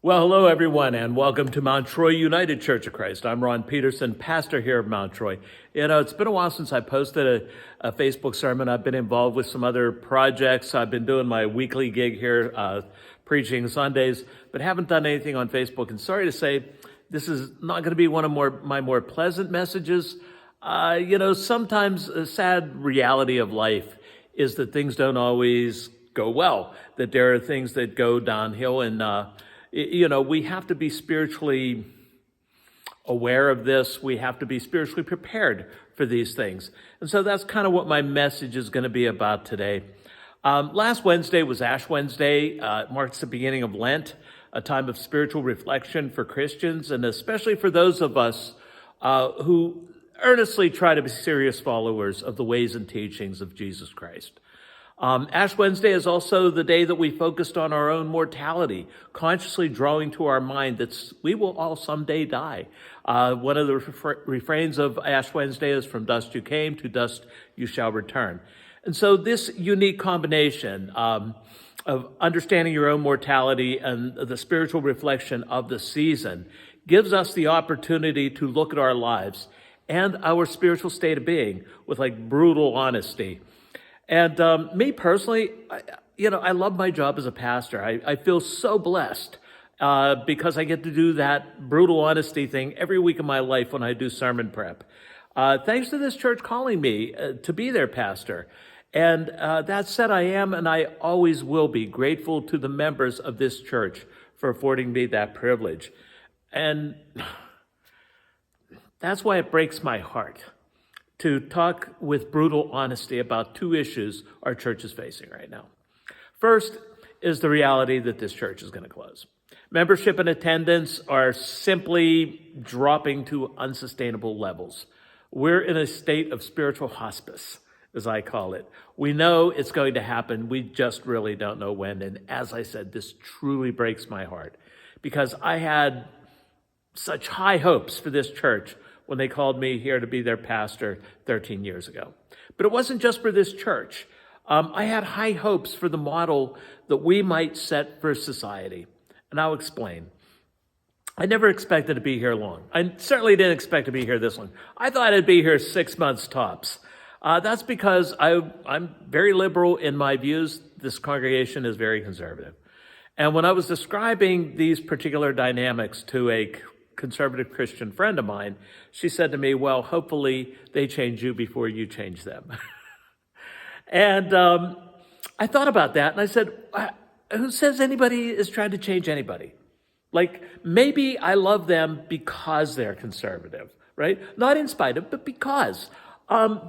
Well, hello, everyone, and welcome to Mount Troy United Church of Christ. I'm Ron Peterson, pastor here of Mount Troy. It's been a while since I posted a Facebook sermon. I've been involved with some other projects. I've been doing my weekly gig here, preaching Sundays, but haven't done anything on Facebook. And sorry to say, this is not going to be one of my more pleasant messages. Sometimes a sad reality of life is that things don't always go well, that there are things that go downhill, and we have to be spiritually aware of this. We have to be spiritually prepared for these things. And so that's kind of what my message is going to be about today. Last Wednesday was Ash Wednesday. It marks the beginning of Lent, a time of spiritual reflection for Christians, and especially for those of us who earnestly try to be serious followers of the ways and teachings of Jesus Christ. Ash Wednesday is also the day that we focused on our own mortality, consciously drawing to our mind that we will all someday die. One of the refrains of Ash Wednesday is, "From dust you came, to dust you shall return." And so this unique combination of understanding your own mortality and the spiritual reflection of the season gives us the opportunity to look at our lives and our spiritual state of being with brutal honesty. And me personally, I love my job as a pastor. I feel so blessed because I get to do that brutal honesty thing every week of my life when I do sermon prep. Thanks to this church calling me to be their pastor. And that said, I am and I always will be grateful to the members of this church for affording me that privilege. And that's why it breaks my heart to talk with brutal honesty about two issues our church is facing right now. First is the reality that this church is going to close. Membership and attendance are simply dropping to unsustainable levels. We're in a state of spiritual hospice, as I call it. We know it's going to happen. We just really don't know when. And as I said, this truly breaks my heart because I had such high hopes for this church when they called me here to be their pastor 13 years ago. But it wasn't just for this church. I had high hopes for the model that we might set for society. And I'll explain. I never expected to be here long. I certainly didn't expect to be here this long. I thought I'd be here 6 months tops. That's because I'm very liberal in my views. This congregation is very conservative. And when I was describing these particular dynamics to a conservative Christian friend of mine, she said to me, well, hopefully they change you before you change them. And I thought about that and I said, who says anybody is trying to change anybody? Maybe I love them because they're conservative, right? Not in spite of, but because.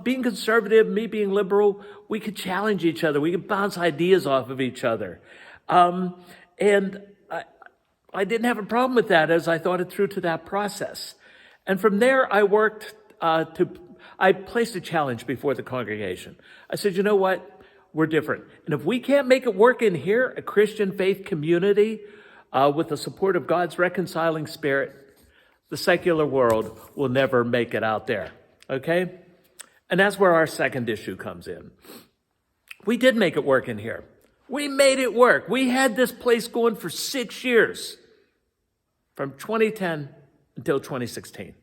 Being conservative, me being liberal, we could challenge each other. We could bounce ideas off of each other. And I didn't have a problem with that as I thought it through to that process. And from there, I worked I placed a challenge before the congregation. I said, you know what? We're different. And if we can't make it work in here, a Christian faith community, with the support of God's reconciling spirit, the secular world will never make it out there. Okay? And that's where our second issue comes in. We did make it work in here. We made it work. We had this place going for 6 years, from 2010 until 2016.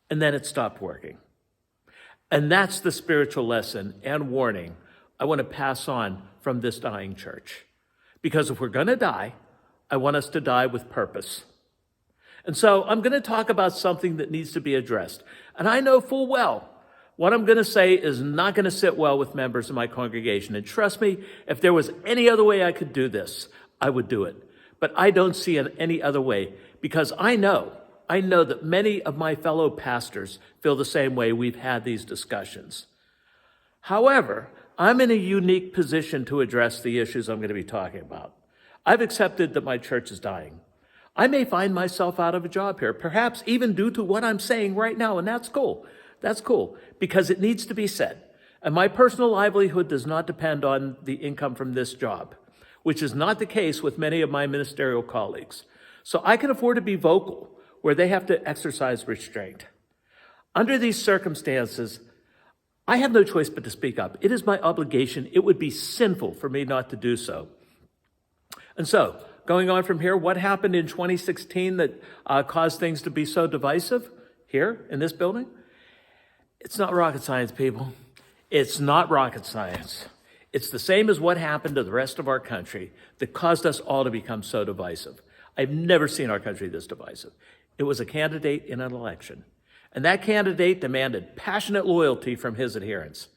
And then it stopped working. And that's the spiritual lesson and warning I want to pass on from this dying church. Because if we're going to die, I want us to die with purpose. And so I'm going to talk about something that needs to be addressed. And I know full well what I'm going to say is not going to sit well with members of my congregation. And trust me, if there was any other way I could do this, I would do it. But I don't see any other way because I know that many of my fellow pastors feel the same way. We've had these discussions. However, I'm in a unique position to address the issues I'm going to be talking about. I've accepted that my church is dying. I may find myself out of a job here, perhaps even due to what I'm saying right now, and that's cool. That's cool, because it needs to be said. And my personal livelihood does not depend on the income from this job, which is not the case with many of my ministerial colleagues. So I can afford to be vocal where they have to exercise restraint. Under these circumstances, I have no choice but to speak up. It is my obligation. It would be sinful for me not to do so. And so going on from here, what happened in 2016 that caused things to be so divisive here in this building? It's not rocket science, people. It's not rocket science. It's the same as what happened to the rest of our country that caused us all to become so divisive. I've never seen our country this divisive. It was a candidate in an election, and that candidate demanded passionate loyalty from his adherents.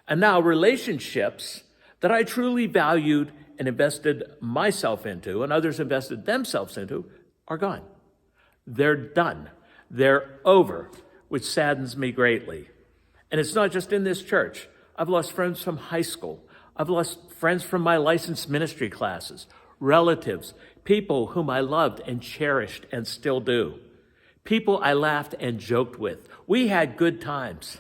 And now relationships that I truly valued and invested myself into, and others invested themselves into, are gone. They're done. They're over, which saddens me greatly. And it's not just in this church. I've lost friends from high school. I've lost friends from my licensed ministry classes, relatives, people whom I loved and cherished and still do, people I laughed and joked with. We had good times.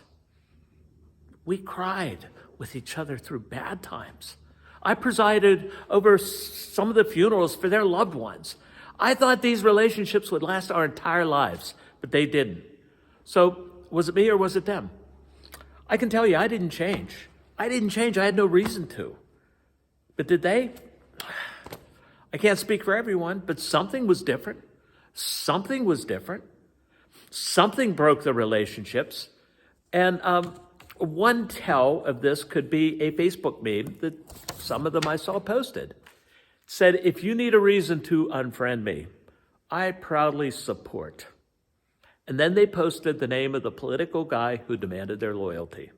We cried with each other through bad times. I presided over some of the funerals for their loved ones. I thought these relationships would last our entire lives, but they didn't. So was it me or was it them? I can tell you, I didn't change. I had no reason to. But did they? I can't speak for everyone, but something was different. Something was different. Something broke the relationships. And one tell of this could be a Facebook meme that some of them I saw posted. It said, if you need a reason to unfriend me, I proudly support. And then they posted the name of the political guy who demanded their loyalty.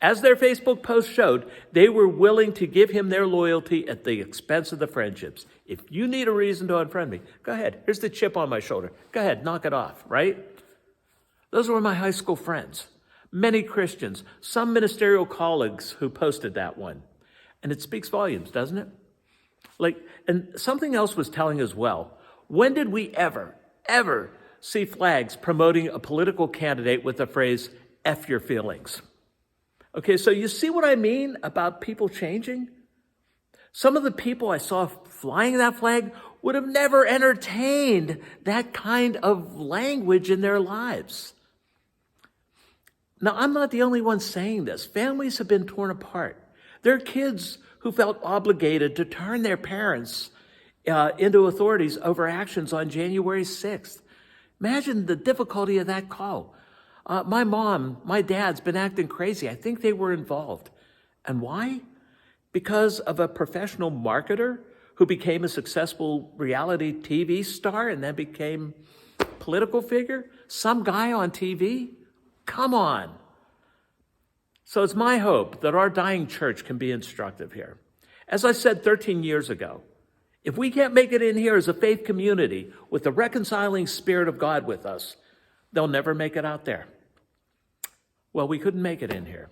As their Facebook post showed, they were willing to give him their loyalty at the expense of the friendships. If you need a reason to unfriend me, go ahead. Here's the chip on my shoulder. Go ahead, knock it off, right? Those were my high school friends. Many Christians, some ministerial colleagues who posted that one. And it speaks volumes, doesn't it? And something else was telling as well. When did we ever see flags promoting a political candidate with the phrase, F your feelings? Okay, so you see what I mean about people changing? Some of the people I saw flying that flag would have never entertained that kind of language in their lives. Now, I'm not the only one saying this. Families have been torn apart. There are kids who felt obligated to turn their parents into authorities over actions on January 6th. Imagine the difficulty of that call. My dad's been acting crazy. I think they were involved. And why? Because of a professional marketer who became a successful reality TV star and then became a political figure? Some guy on TV? Come on. So it's my hope that our dying church can be instructive here. As I said 13 years ago, if we can't make it in here as a faith community with the reconciling Spirit of God with us, they'll never make it out there. Well, we couldn't make it in here.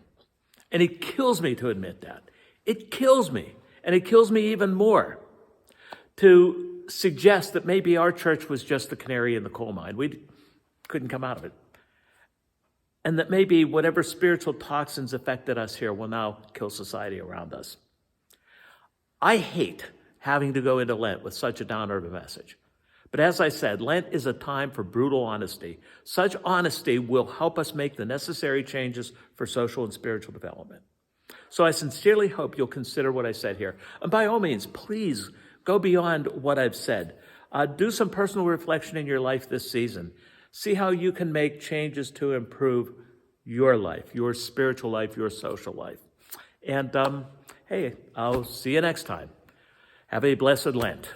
And it kills me to admit that. It kills me. And it kills me even more to suggest that maybe our church was just the canary in the coal mine. We couldn't come out of it. And that maybe whatever spiritual toxins affected us here will now kill society around us. I hate having to go into Lent with such a downer of a message. But as I said, Lent is a time for brutal honesty. Such honesty will help us make the necessary changes for social and spiritual development. So I sincerely hope you'll consider what I said here. And by all means, please go beyond what I've said. Do some personal reflection in your life this season. See how you can make changes to improve your life, your spiritual life, your social life. And hey, I'll see you next time. Have a blessed Lent.